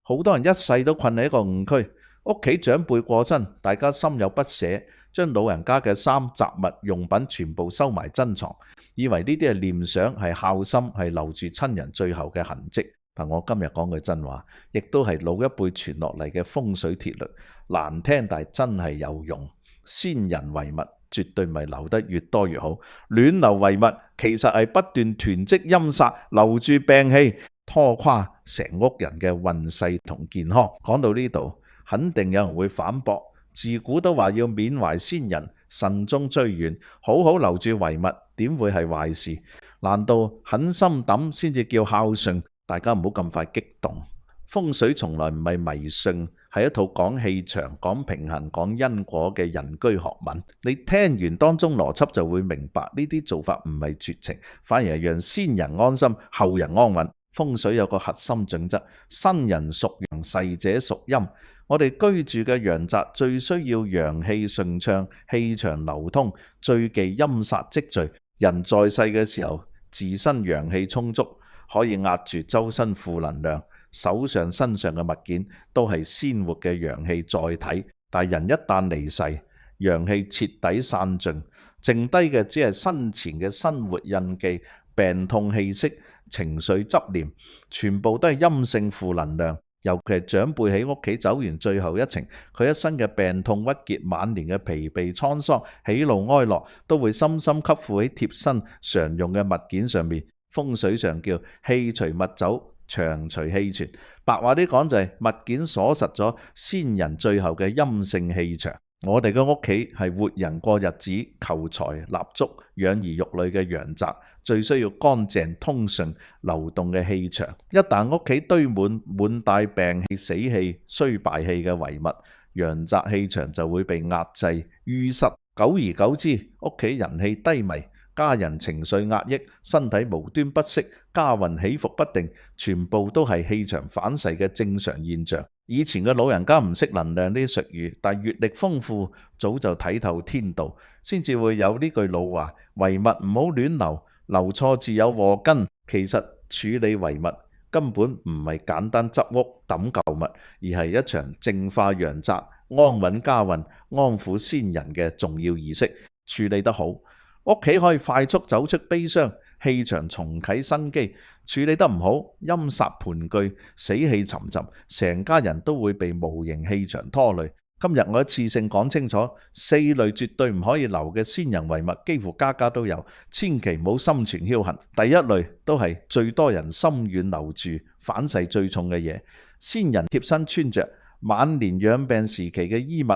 好多人一世都困喺一個誤區，屋企長輩過身，大家心有不捨，將老人家嘅衫、雜物、用品全部收埋珍藏，以為呢啲係念想、係孝心、係留住親人最後嘅痕跡。但我今日講句真話，亦都係老一輩傳落嚟嘅風水鐵律，難聽但係真係有用。先人遺物絕對唔係留得越多越好，亂留遺物其實係不斷囤積陰煞，留住病氣，拖垮成屋人嘅運勢同健康。講到呢度，肯定有人會反駁，自古都話要緬懷先人，慎終追遠，好好留住遺物，點會係壞事？難道狠心抌先至叫孝順？大家唔好咁快激動。風水從來唔係迷信，係一套講氣場、講平衡、講因果嘅人居學問。你聽完當中邏輯就會明白，呢啲做法唔係絕情，反而係讓先人安心，後人安穩。風水有個核心準則：生人屬陽，逝者屬陰。我哋居住嘅陽宅最需要陽氣順暢、氣場流通，最忌陰煞積聚。人在世嘅時候，自身陽氣充足，可以壓住周身負能量，手上身上嘅物件都係鮮活嘅陽氣載體。但人一旦離世，陽氣徹底散盡，剩低嘅只係生前嘅生活印記、病痛氣息、情緒執念，全部都係陰性負能量。尤其係長輩喺屋企走完最後一程，佢一生嘅病痛鬱結、晚年嘅疲憊滄桑、喜怒哀樂，都會深深吸附喺貼身常用嘅物件上面。風水上叫氣隨物走，長隨氣傳。白話啲講就係物件鎖實咗先人最後嘅陰性氣場。我哋嘅屋企係活人過日子、求財、立足、養兒育女嘅陽宅，最需要乾淨、通順、流動嘅氣場。一旦屋企堆滿帶病氣、死氣、衰敗氣嘅遺物，陽宅氣場就會被壓制、淤塞。久而久之，屋企人氣低迷，家人情緒壓抑，身體無端不適，家運起伏不定，全部都係氣場反噬嘅正常現象。以前嘅老人家唔識能量呢啲術語，但閱歷豐富，早就睇透天道，先至會有呢句老話：遺物唔好亂留，留錯自有禍根。其實處理遺物根本唔係簡單執屋抌舊物，而係一場淨化陽宅、安穩家運、安撫先人嘅重要儀式。處理得好，屋企可以快速走出悲傷，氣場重啟生機；處理得唔好，陰煞盤踞，死氣沉沉，成家人都會被無形氣場拖累。今日我一次性講清楚，4類絕對唔可以留嘅先人遺物，幾乎家家都有，千祈唔好心存僥倖。第一類都係最多人心軟留住、反噬最重嘅嘢，先人貼身穿着晚年養病時期嘅衣物。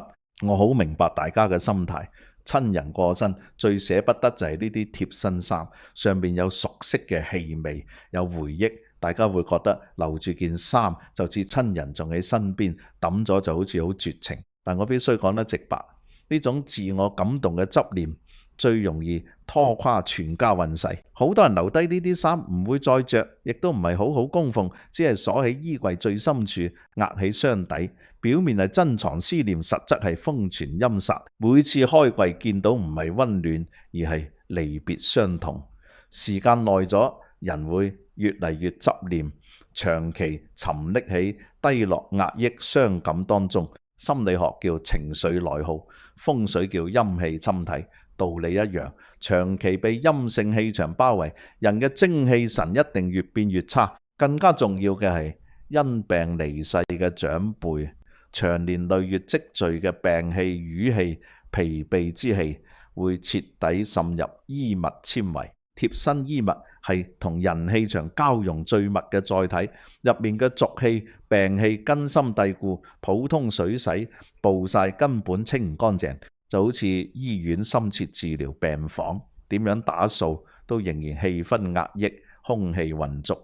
我好明白大家嘅心態。親人過身最捨不得就係呢啲貼身衫，上面有熟悉嘅氣味，有回憶，大家會覺得留住件衫就似親人仲喺身邊，抌咗就好似好絕情。但我必須講得直白，呢種自我感動嘅執念最容易拖垮全家運勢。好多人留低呢啲衫唔會再着，亦都唔係好好供奉，只係鎖喺衣櫃最深處，壓喺箱底，表面係珍藏思念，實質係封存陰煞。每次開櫃見到唔係溫暖，而係離別傷痛。時間耐咗，人會越嚟越執念，長期沉溺喺低落、壓抑、傷感當中。心理學叫情緒內耗，風水叫陰氣侵體，道理一樣。長期被陰性氣場包圍，人嘅精氣神一定越變越差。更加重要嘅係因病離世嘅長輩，長年累月積聚嘅病氣、瘀氣、疲憊之氣，會徹底滲入衣物纖維。貼身衣物係同人氣場交融最密嘅載體，入面嘅濁氣、病氣根深蒂固，普通水洗暴曬根本清唔乾淨，就好似醫院深切治療病房，點樣打掃都仍然氣氛壓抑、空氣混濁。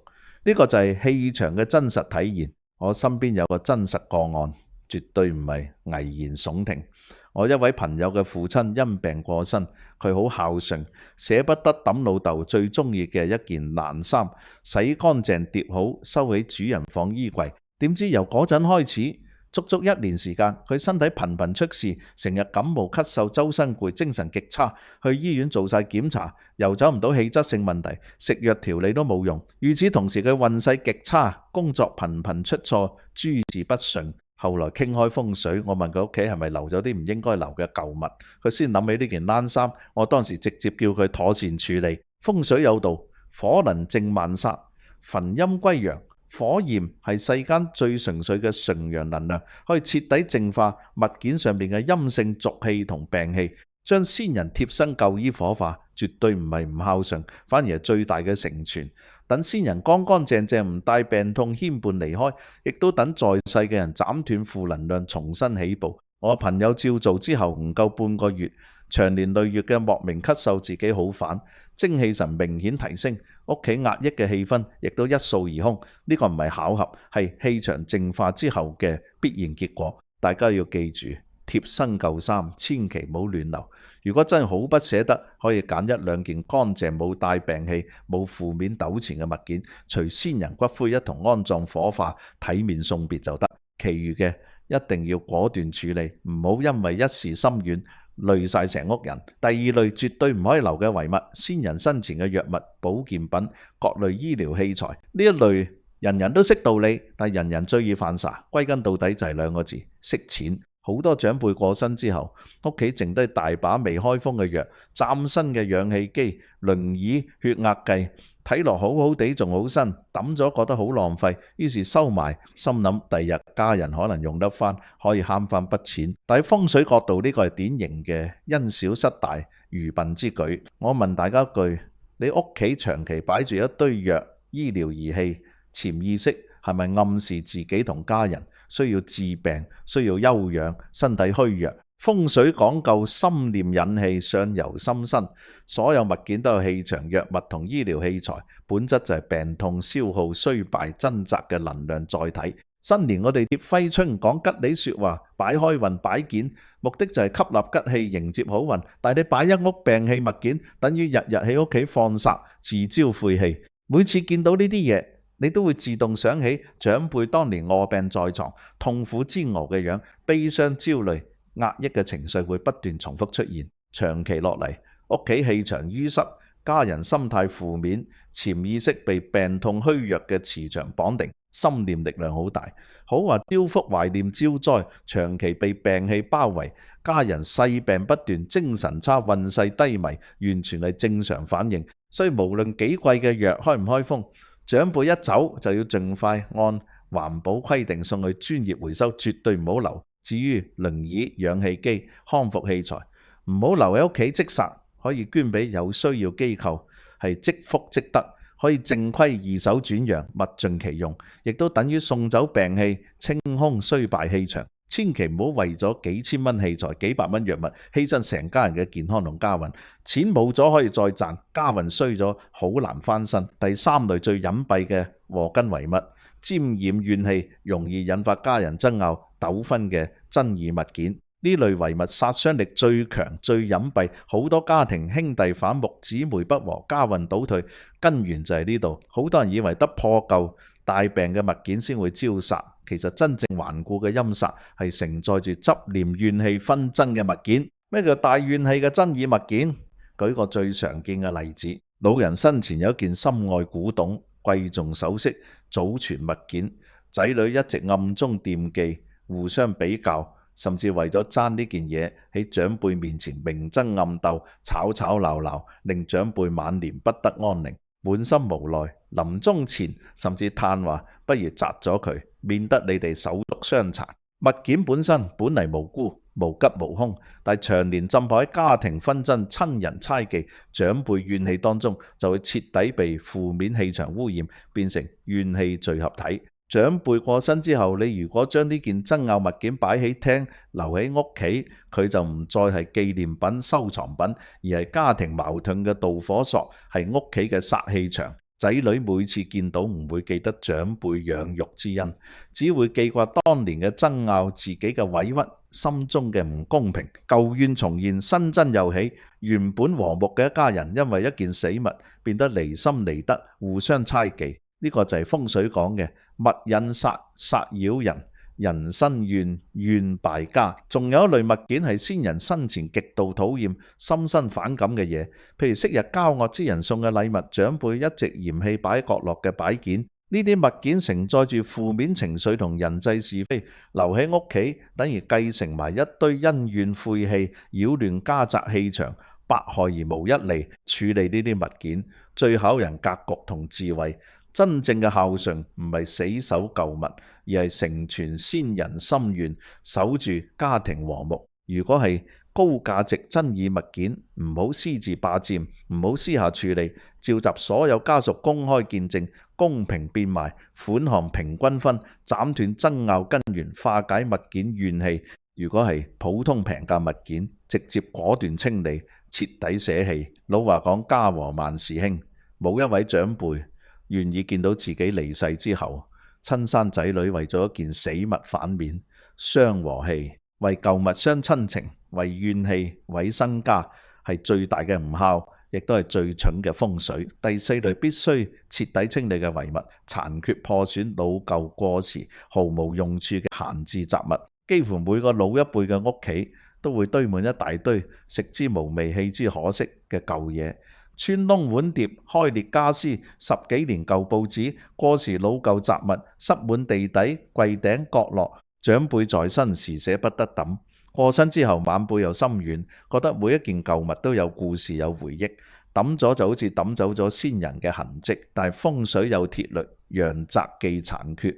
呢個就係氣場嘅真實體現。我身邊有個真實個案，絕對唔係危言聳聽。我一位朋友嘅父親因病過身，佢好孝順，捨不得抌老豆最中意嘅一件爛衫，洗乾淨疊好，收喺主人房衣櫃。點知由嗰陣開始，足足1年時間，佢身體頻頻出事，成日感冒咳嗽，周身攰，精神極差，去醫院做晒檢查，又走唔到氣質性問題，食藥調理都冇用。與此同時，佢運勢極差，工作頻頻出錯，諸事不順。後來傾開風水，我問佢屋企係咪留咗啲唔應該留嘅舊物，佢先諗起呢件冷衫。我當時直接叫佢妥善處理。風水有道，火能正萬煞，焚陰歸陽。火焰係世間最純粹嘅純陽能量，可以徹底淨化物件上面嘅陰性濁氣同病氣，將先人貼身舊衣火化，絕對唔係唔孝順，反而係最大嘅成全。等先人乾乾淨淨，唔帶病痛牽絆離開，亦都等在世嘅人斬斷負能量，重新起步。我朋友照做之後唔夠半個月，長年累月嘅莫名咳嗽自己好返，精氣神明顯提升，屋企壓抑嘅氣氛亦都一掃而空。呢個唔係巧合，係氣場淨化之後嘅必然結果。大家要記住，貼身舊衫千祈唔好亂留。如果真係好不捨得，可以揀1、2件乾淨、冇帶病氣、冇負面糾纏嘅物件，隨先人骨灰一同安葬火化，體面送別就得。其餘嘅一定要果斷處理，唔好因為一時心軟累晒成屋人。第二類絕對唔可以留嘅遺物，先人生前嘅藥物、保健品、各類醫療器材。呢一類人人都識道理，但人人最易犯傻。歸根到底就係2個字：識錢。好多長輩過身之後，屋企剩低大把未開封嘅藥、嶄新嘅氧氣機、輪椅、血壓計，睇落好好地仲好新，抌咗覺得好浪費，於是收埋，心諗第日家人可能用得翻，可以慳翻筆錢。但喺風水角度，呢個係典型嘅因小失大、愚笨之舉。我問大家一句：你屋企長期擺住一堆藥、醫療儀器，潛意識係咪暗示自己同家人需要治病、需要休養、身體虛弱？風水講究心念引氣，上游心生，所有物件都有氣場，藥物同醫療器材本質就係病痛、消耗、衰敗、掙扎嘅能量載體。新年我哋貼揮春，講吉利說話，擺開運擺件，目的就係吸納吉氣，迎接好運。但係你擺一屋病氣物件，等於日日喺屋企放煞，自招晦氣。每次見到呢啲嘢，你都會自動想起長輩當年臥病在床、痛苦煎熬嘅樣，悲傷、焦慮、壓抑嘅情緒會不斷重複出現。長期落嚟，屋企氣場淤塞，家人心態負面，潛意識被病痛虛弱嘅磁場綁定，心念力量好大。好話招福懷念招災，長期被病氣包圍，家人細病不斷，精神差、運勢低迷，完全係正常反應。所以無論幾貴嘅藥開唔開封，長輩一走就要盡快按環保規定送去專業回收，絕對唔好留。至於輪椅、氧氣機、康復器材，唔好留喺屋企積煞，可以捐俾有需要機構，係積福積德，可以正規二手轉讓，物盡其用，亦都等於送走病氣，清空衰敗氣場。千祈唔好為咗幾千蚊器材、幾百蚊藥物，犧牲成家人嘅健康同家運。錢冇咗可以再賺，家運衰咗好難翻身。第3類最隱蔽嘅禍根遺物，沾染怨氣，容易引發家人爭拗糾紛嘅爭議物件。呢類遺物殺傷力最強、最隱蔽，好多家庭兄弟反目、姊妹不和、家運倒退，根源就係呢度。好多人以為得破舊大病嘅物件先會招煞，其實真正頑固嘅陰煞係承載住執念、怨氣、紛爭嘅物件。咩叫大怨氣嘅爭議物件？舉個最常見嘅例子，老人生前有一件心愛古董、貴重首飾、祖傳物件，仔女一直暗中惦記，互相比較，甚至為咗爭呢件嘢喺長輩面前明爭暗鬥、吵吵鬧鬧，令長輩晚年不得安寧，滿心無奈。臨終前甚至嘆話：不如砸咗佢，免得你哋手足相殘。物件本身本嚟無辜、無吉無兇，但長年浸泡喺家庭紛爭、親人猜忌、長輩怨氣當中，就會徹底被負面氣場污染，變成怨氣聚合體。長輩過身之後，你如果將呢件爭拗物件擺喺廳，留喺屋企，佢就唔再係紀念品、收藏品，而係家庭矛盾嘅導火索，係屋企嘅煞氣場。仔女每次見到唔會記得長輩養育之恩，只會記掛當年嘅爭拗、自己嘅委屈、心中嘅唔公平，舊怨重現，新爭又起。原本和睦嘅一家人，因為一件死物變得離心離德，互相猜忌。呢個就係風水講嘅物引煞，煞擾人，人生怨，怨敗家。仲有一類物件係先人生前極度討厭、心生反感嘅嘢，譬如昔日交惡之人送嘅禮物，長輩一直嫌棄擺喺角落嘅擺件。呢啲物件承載住負面情緒同人際是非，留喺屋企等於繼承埋一堆恩怨晦氣，擾亂家宅氣場，百害而無一利。處理呢啲物件最考人格局同智慧。真正嘅孝順唔係死守舊物，而係承傳先人心願，守住家庭和睦。如果係高價值爭議物件，唔好私自霸佔，唔好私下處理，召集所有家屬公開見證，公平變賣，款項平均分，斬斷爭拗根源，化解物件怨氣。如果係普通平價物件，直接果斷清理，徹底捨棄。老話講家和萬事興，冇一位長輩願意見到自己離世之後，親生仔女為咗一件死物反面，傷和氣，為舊物傷親情，為怨氣毀身家，係最大嘅唔孝，亦都係最蠢嘅風水。第四類必須徹底清理嘅遺物，殘缺破損、老舊過時、毫無用處嘅閒置雜物。幾乎每個老一輩嘅屋企都會堆滿一大堆食之無味、棄之可惜嘅舊嘢。穿窿碗碟、開裂家私、10幾年舊報紙、過時老舊雜物，塞滿地底、櫃頂角落。長輩在生時捨不得抌，過身之後晚輩又心軟，覺得每一件舊物都有故事、有回憶，抌咗就好似抌走咗先人嘅痕跡。但係風水有鐵律，陽宅忌殘缺，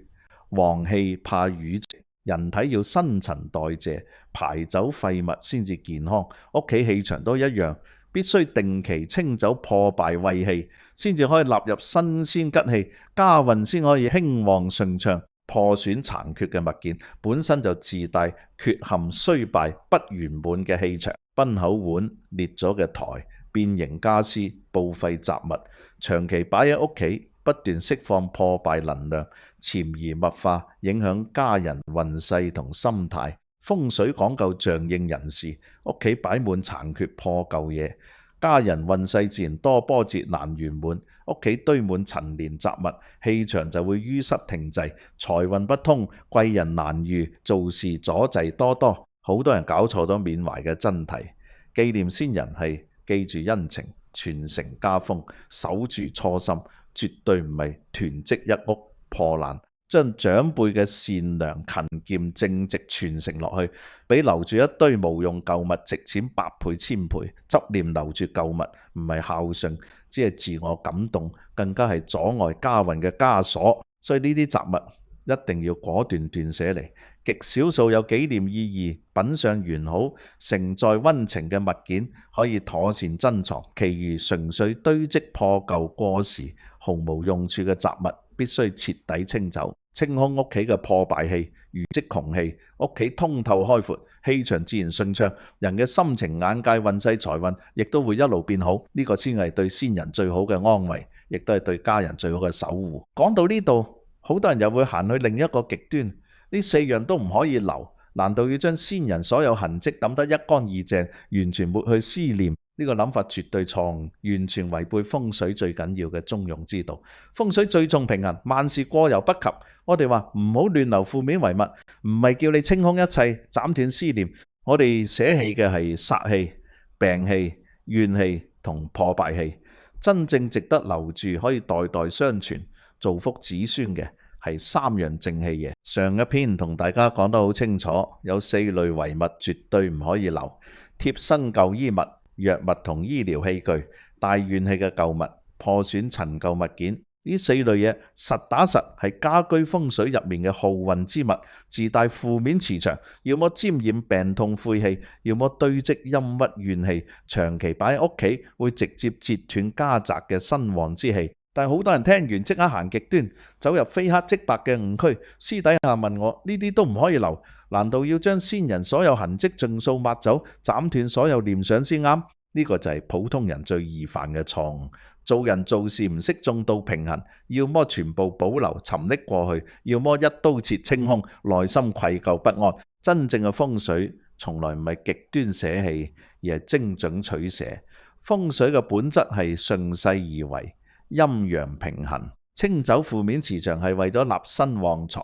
旺氣怕淤積，人體要新陳代謝，排走廢物先至健康。屋企氣場都一樣。必須定期清走破敗穢氣，先至可以納入新鮮吉氣，家運先可以興旺順暢。破損殘缺嘅物件本身就自帶缺陷、衰敗、不圓滿嘅氣場。崩口碗、裂咗嘅台、變形家私、報廢雜物，長期擺喺屋企，不斷釋放破敗能量，潛移默化影響家人運勢同心態。風水講究仗應人事，屋企擺滿殘缺破舊嘢，家人運勢自然多波折難圓滿。屋企堆滿陳年雜物，氣場就會淤塞停滯，財運不通，貴人難遇，做事阻滯多多。好多人搞錯咗緬懷嘅真諦，紀念先人係記住恩情，傳承家風，守住初心，絕對唔係囤積一屋破爛。將長輩嘅善良、勤儉、正直傳承落去，比留住一堆無用舊物值錢百倍千倍。執念留住舊物，唔係孝順，只係自我感動，更加係阻礙家運嘅枷鎖。所以呢啲雜物一定要果斷斷捨離。極少數有紀念意義、品相完好、承載溫情嘅物件可以妥善珍藏，其餘純粹堆積破舊過時、毫無用處嘅雜物，必須徹底清走，清空屋企嘅破敗氣、淤積窮氣，屋企通透開闊，氣場自然順暢，人嘅心情、眼界、運勢、財運亦都會一路變好。呢個先係對先人最好嘅安慰，亦都係對家人最好嘅守護。講到呢度，好多人又會行去另一個極端，呢4樣都唔可以留，難道要將先人所有痕跡抌得一乾二淨，完全抹去思念？呢個諗法絕對錯誤，完全違背風水最緊要嘅中庸之道。風水最重平衡，萬事過猶不及。我哋話唔好亂留負面遺物，唔係叫你清空一切，斬斷思念。我哋捨棄嘅係煞氣、病氣、怨氣同破敗氣。真正值得留住，可以代代相傳，造福子孫嘅係3樣正氣嘢。上一篇同大家講得好清楚，有4類遺物絕對唔可以留：貼身舊衣物、藥物同醫療器具、帶怨氣嘅舊物、破損陳舊物件。呢4類嘢實打實係家居風水入面嘅耗運之物，自帶負面磁場，要麼沾染病痛晦氣，要麼堆積陰鬱怨氣，長期擺喺屋企會直接截斷家宅嘅興旺之氣。但係好多人聽完即刻行極端，走入非黑即白嘅誤區。私底下問我，呢啲都唔可以留，難道要將先人所有痕跡盡數抹走，斬斷所有念想先啱？呢個就係普通人最易犯嘅錯誤。做人做事唔識中道平衡，要麼全部保留沉溺過去，要麼一刀切清空，內心愧疚不安。真正嘅風水從來唔係極端捨棄，而係精準取捨。風水嘅本質係順勢而為，陰陽平衡，清走負面磁場係為咗立身旺財，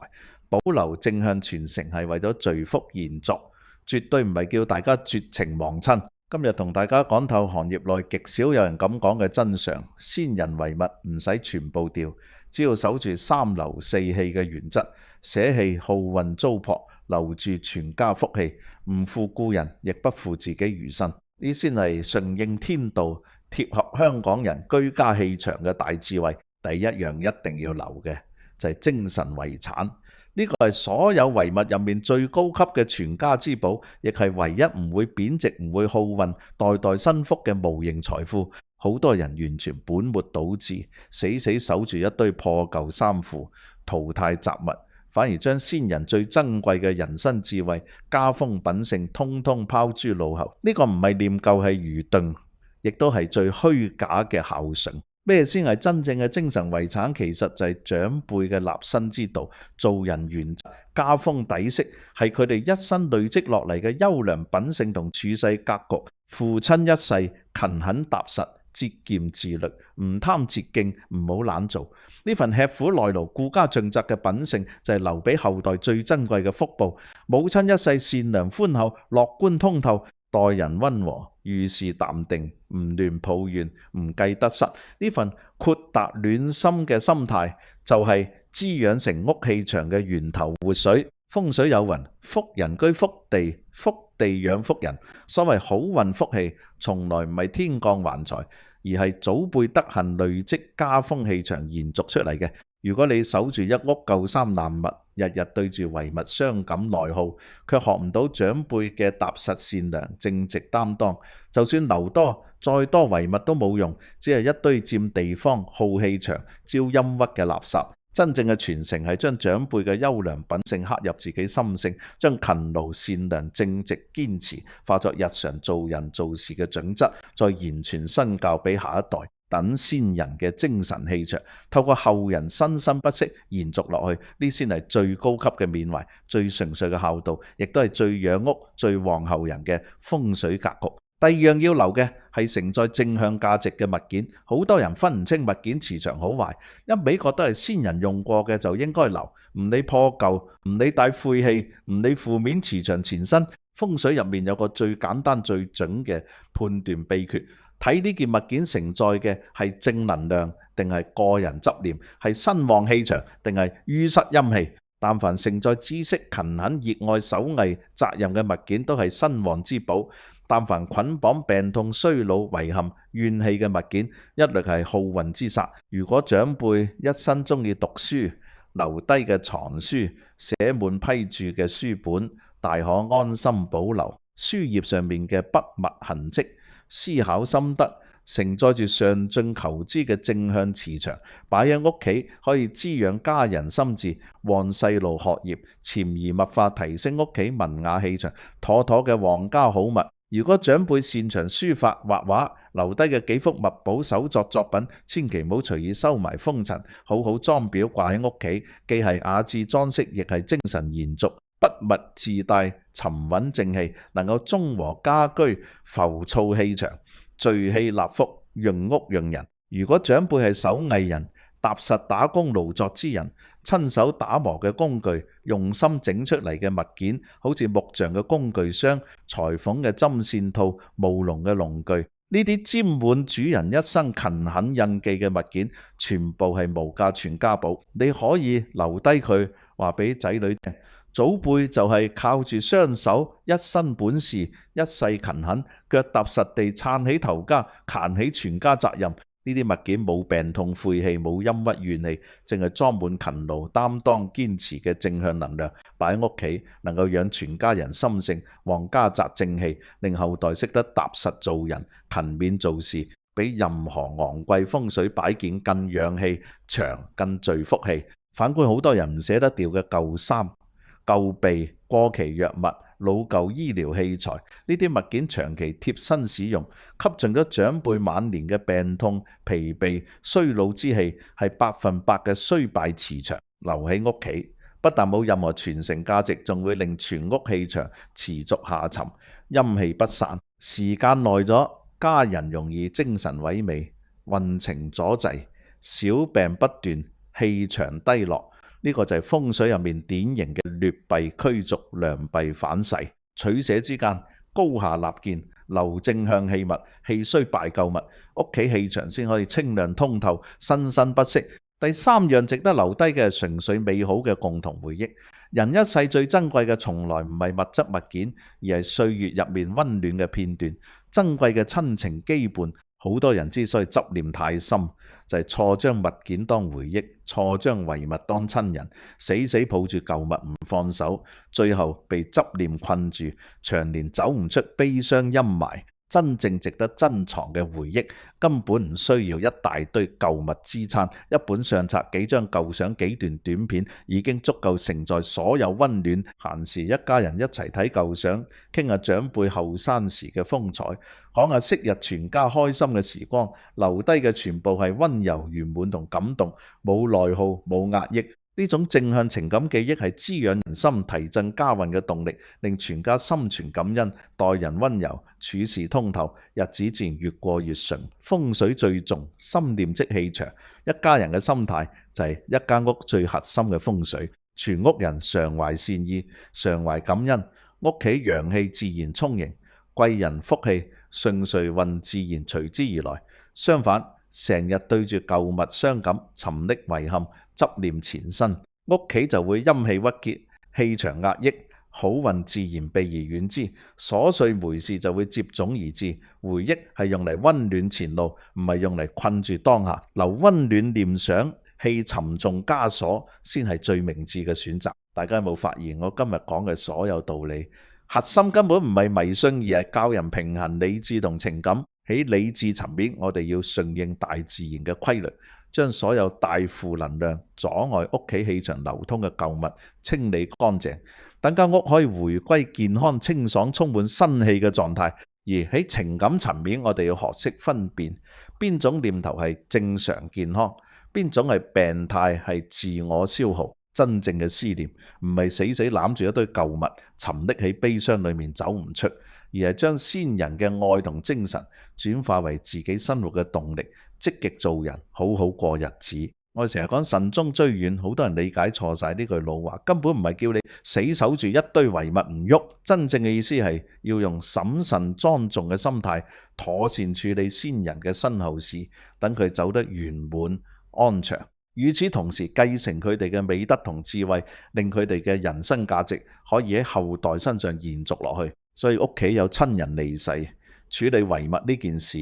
保留正向傳承係為咗聚福延續，絕對唔係叫大家絕情忘親。今日同大家講透行業內極少有人咁講嘅真相：先人遺物唔使全部掉，只要守住三留四棄嘅原則，捨棄好運糟粕，留住全家福氣，唔負故人，亦不負自己餘生。呢先係順應天道、貼合香港人居家氣場嘅大智慧。第一樣一定要留嘅就係精神遺產。呢個係所有遺物入面最高級嘅傳家之寶，亦係唯一唔會貶值、唔會耗運、代代生福嘅無形財富。好多人完全本末倒置，死死守住一堆破舊衫褲、淘汰雜物，反而將先人最珍貴嘅人生智慧、家風品性，通通拋諸腦後。呢個唔係念舊，係愚鈍，亦都係最虛假嘅孝順。咩先係真正嘅精神遺產？其實就係長輩嘅立身之道、做人原則、家風底色，係佢哋一生累積落嚟嘅優良品性同處世格局。父親一世勤懇踏實、節儉自律，唔貪捷徑，唔好懶做。呢份吃苦耐勞、顧家盡責嘅品性，就係留俾後代最珍貴嘅福報。母親一世善良寬厚、樂觀通透，待人溫和，遇事淡定，唔亂抱怨，唔計得失。呢份豁達暖心嘅心態，就係滋養成屋氣場嘅源頭活水。風水有云：福人居福地，福地養福人。所謂好運福氣，從來唔係天降橫財，而係祖輩德行累積家風氣場延續出嚟嘅。如果你守住一屋舊衫爛物，日日對住遺物傷感內耗，卻學唔到長輩嘅踏實善良、正直擔當，就算留多再多遺物都冇用，只係一堆佔地方、耗氣場、招陰鬱嘅垃圾。真正嘅傳承係將長輩嘅優良品性刻入自己心性，將勤勞、善良、正直、堅持化作日常做人做事嘅準則，再言傳身教俾下一代。等先人嘅精神氣場，透過後人生生不息延續落去，呢先係最高級嘅緬懷、最純粹嘅孝道，亦都係最養屋、最旺後人嘅風水格局。第二樣要留嘅係承載正向價值嘅物件。好多人分唔清物件磁場好壞，一味覺得係先人用過嘅就應該留，唔理破舊，唔理帶晦氣，唔理負面磁場纏身。風水入面有個最簡單最準嘅判斷秘訣，睇呢件物件承載嘅係正能量定係個人執念，係身旺氣場定係淤塞陰氣。但凡承載知識、勤懇、熱愛手藝、責任嘅物件，都係身旺之寶。但凡捆綁病痛、衰老、遺憾、怨氣嘅物件，一律係耗運之煞。如果長輩一生中意讀書，留低嘅藏書、寫滿批注嘅書本，大可安心保留。書頁上面嘅筆墨痕跡、思考心得，承載住上進求知嘅正向磁場，擺喺屋企可以滋養家人心智，旺細路學業，潛移默化提升屋企文雅氣場，妥妥嘅旺家好物。如果長輩擅長書法畫畫，留低嘅幾幅墨寶手作作品，千祈唔好隨意收埋封塵，好好裝裱掛喺屋企，既係雅致裝飾，亦係精神延續。筆墨自帶沉穩正氣，能夠中和家居浮躁氣場，聚氣納福，潤屋潤人。如果長輩係手藝人，踏實打工勞作之人，親手打磨嘅工具，用心整出嚟嘅物件，好似木匠嘅工具箱、裁縫嘅針線套、務農嘅農具，呢啲沾滿主人一生勤懇印記嘅物件，全部係無價傳家寶。你可以留低佢，話俾仔女聽。祖輩就係靠住雙手，一身本事，一世勤懇，腳踏實地撐起頭家，扛起全家責任。呢啲物件冇病痛晦氣，冇陰鬱怨氣，淨係裝滿勤勞擔當堅持嘅正向能量，擺喺屋企能夠養全家人心性，旺家宅正氣，令後代識得踏實做人，勤勉做事，比任何昂貴風水擺件更養氣長，更聚福氣。反觀好多人唔捨得掉嘅舊衫、舊被、過期藥物、老舊醫療器材，呢啲物件長期貼身使用，吸盡咗長輩晚年嘅病痛、疲憊、衰老之氣，係100%嘅衰敗磁場。留喺屋企，不但冇任何傳承價值，仲會令全屋氣場持續下沉，陰氣不散。時間耐咗，家人容易精神萎靡、運程阻滯、小病不斷、氣場低落。呢個就係風水入面典型嘅劣幣驅逐，良幣反噬，取捨之間，高下立見，留正向器物，氣衰敗舊物，屋企氣場先可以清亮通透，生生不息。第三樣值得留低嘅係純粹美好嘅共同回憶。人一世最珍貴嘅從來唔係物質物件，而係歲月入面溫暖嘅片段，珍貴嘅親情羈絆。好多人之所以執念太深，就係錯將物件當回憶，錯將遺物當親人，死死抱住舊物唔放手，最後被執念困住，長年走唔出悲傷陰霾。真正值得珍藏嘅回憶，根本唔需要一大堆舊物支撐，一本相冊、幾張舊相、幾段短片，已經足夠承載所有溫暖。閒時一家人一齊睇舊相，傾下長輩後生時嘅風采，講下昔日全家開心嘅時光，留低嘅全部係溫柔圓滿同感動，冇內耗，冇壓抑。呢種正向情感記憶係滋養人心、提振家運嘅動力，令全家心存感恩，待人溫柔，處事通透，日子自然越過越順。風水最重，心念即氣場，一家人嘅心態就係一間屋最核心嘅風水。全屋人常懷善意，常懷感恩，屋企陽氣自然充盈，貴人福氣順遂運自然隨之而來。相反，成日對住舊物傷感、沉溺遺憾、執念纏身，屋企就會陰氣鬱結，氣場壓抑，好運自然避而遠之，瑣碎霉事就會接踵而至。回憶係用嚟溫暖前路，唔係用嚟困住當下。留溫暖念想，棄沉重枷鎖，先係最明智嘅選擇。大家有冇發現我今日講嘅所有道理，核心根本唔係迷信，而係教人平衡理智同情感。喺理智層面，我哋要順應大自然嘅規律，將所有大負能量阻礙屋企氣場流通嘅舊物清理乾淨，等間屋可以回歸健康、清爽、充滿生氣嘅狀態。而喺情感層面，我哋要學識分辨邊種念頭係正常健康，邊種係病態，係自我消耗。真正嘅思念唔係死死攬住一堆舊物，沉溺喺悲傷裏面走唔出，而係將先人嘅愛同精神轉化為自己生活嘅動力，積極做人，好好過日子。我哋成日講慎終追遠，好多人理解錯晒呢句老話，根本唔係叫你死守住一堆遺物唔喐，真正嘅意思係要用審慎莊重嘅心態，妥善處理先人嘅身後事，等佢走得圓滿安詳。與此同時，繼承佢哋嘅美德同智慧，令佢哋嘅人生價值可以喺後代身上延續落去。所以屋企有親人離世，處理遺物呢件事，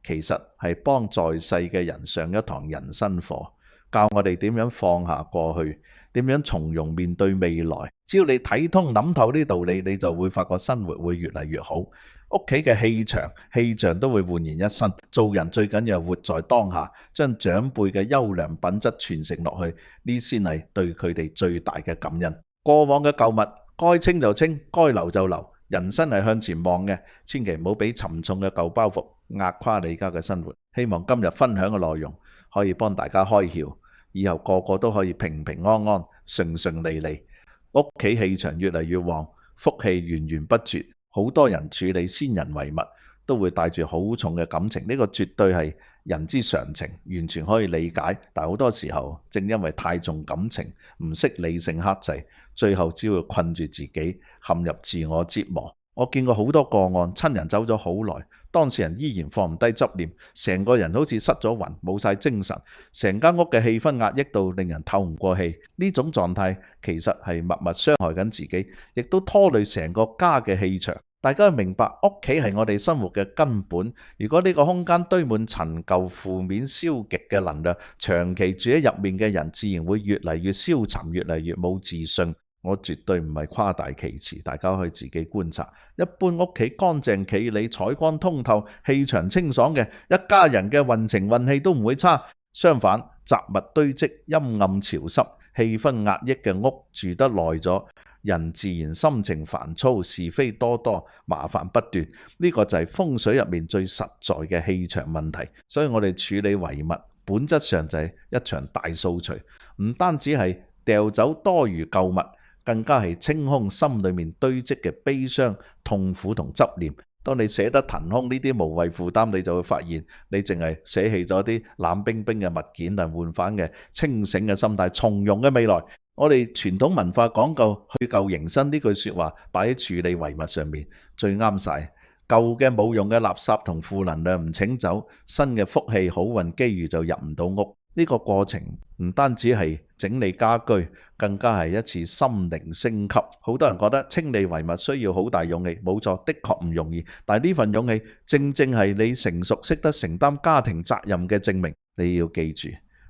其實係幫在世嘅人上一堂人生課，教我哋點樣放下過去，點樣從容面對未來。只要你睇通諗透呢道理，你就會發覺生活會越嚟越好。屋企嘅氣場都會煥然一新。做人最緊要係活在當下，將長輩嘅優良品質傳承落去，呢先係對佢哋最大嘅感恩。過往嘅舊物該清就清，該留就留。人生係向前望嘅，千祈唔好俾沉重嘅舊包袱壓垮你而家嘅生活。希望今日分享嘅內容可以幫大家開竅，以後個個都可以平平安安、順順利利，屋企氣場越嚟越旺，福氣源源不絕。好多人處理先人遺物都會帶住好重嘅感情，呢個絕對係人之常情，完全可以理解。但好多時候正因為太重感情，唔識理性克制，最後只會困住自己，陷入自我折磨。我見過好多個案，親人走咗好耐，當事人依然放唔低執念，成個人好似失咗魂，冇晒精神，成間屋嘅氣氛壓抑到令人透唔過氣。呢種狀態其實係默默傷害緊自己，亦都拖累成個家嘅氣場。大家要明白，屋企係我哋生活嘅根本。如果呢個空間堆滿陳舊、負面、消極嘅能量，長期住喺入面嘅人，自然會越嚟越消沉，越嚟越冇自信。我絕對唔係誇大其詞，大家可以自己觀察。一般屋企乾淨企理、採光通透、氣場清爽嘅，一家人嘅運程運氣都唔會差。相反，雜物堆積、陰暗潮濕、氣氛壓抑嘅屋住得耐咗，人自然心情煩躁，是非多多，麻煩不斷。呢個就係風水入面最實在嘅氣場問題。所以我哋處理遺物，本質上就係一場大掃除，唔單止係掉走多餘舊物，更加係清空心裏面堆積嘅悲傷、痛苦同執念。當你捨得騰空呢啲無謂負擔，你就會發現你淨係捨棄咗啲冷冰冰嘅物件，但換返嘅清醒嘅心態、從容嘅未來。我哋傳統文化講究去舊迎新呢句說話擺喺處理遺物上面最啱晒。舊嘅冇用嘅垃圾同負能量唔請走，新嘅福氣好運機遇就入唔到屋。呢個過程唔單止係整理家居，更加係一次心靈升級。好多人覺得清理遺物需要好大勇氣，冇錯，的確唔容易。但係呢份勇氣正正係你成熟識得承擔家庭責任嘅證明。你要記住，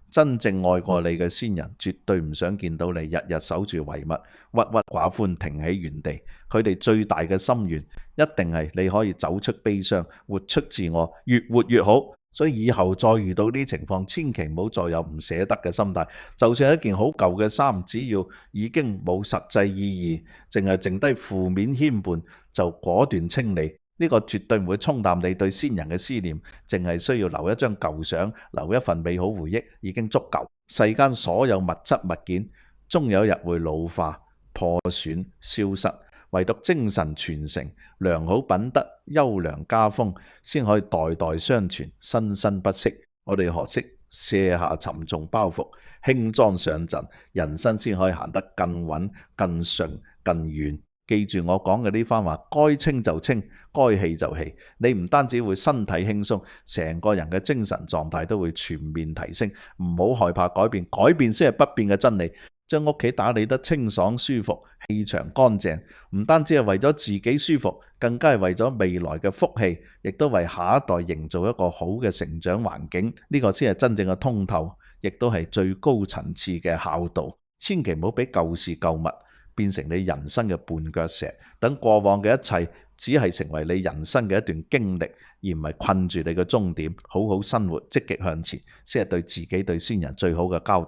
真正愛過你嘅先人，絕對唔想見到你日日守住遺物，鬱鬱寡歡停喺原地。佢哋最大嘅心願，一定係你可以走出悲傷，活出自我，越活越好。所以以後再遇到呢啲情況，千祈唔好再有唔捨得嘅心態。就算係一件好舊嘅衫，只要已經冇實際意義，淨係剩低負面牽絆，就果斷清理。呢個絕對唔會沖淡你對先人嘅思念，淨係需要留一張舊相，留一份美好回憶，已經足夠。世間所有物質物件，終有一日會老化、破損、消失。唯獨精神傳承、良好品德、優良家風，先可以代代相傳、生生不息。我哋學識卸下沉重包袱，輕裝上陣，人生先可以行得更穩、更順、更遠。記住我講嘅呢番話，該清就清，該棄就棄。你唔單止會身體輕鬆，成個人嘅精神狀態都會全面提升。唔好害怕改變，改變先係不變嘅真理。將屋企打理得清爽舒服，氣場乾淨，唔單止係為咗自己舒服，更加係為咗未來嘅福氣，亦都為下一代營造一個好嘅成長環境。呢個先係真正嘅通透，亦都係最高層次嘅孝道。千祈唔好俾舊事舊物變成你人生嘅絆腳石，等過往嘅一切只係成為你人生嘅一段經歷，而唔係困住你嘅終點。好好生活，積極向前，先係對自己對先人最好嘅交代。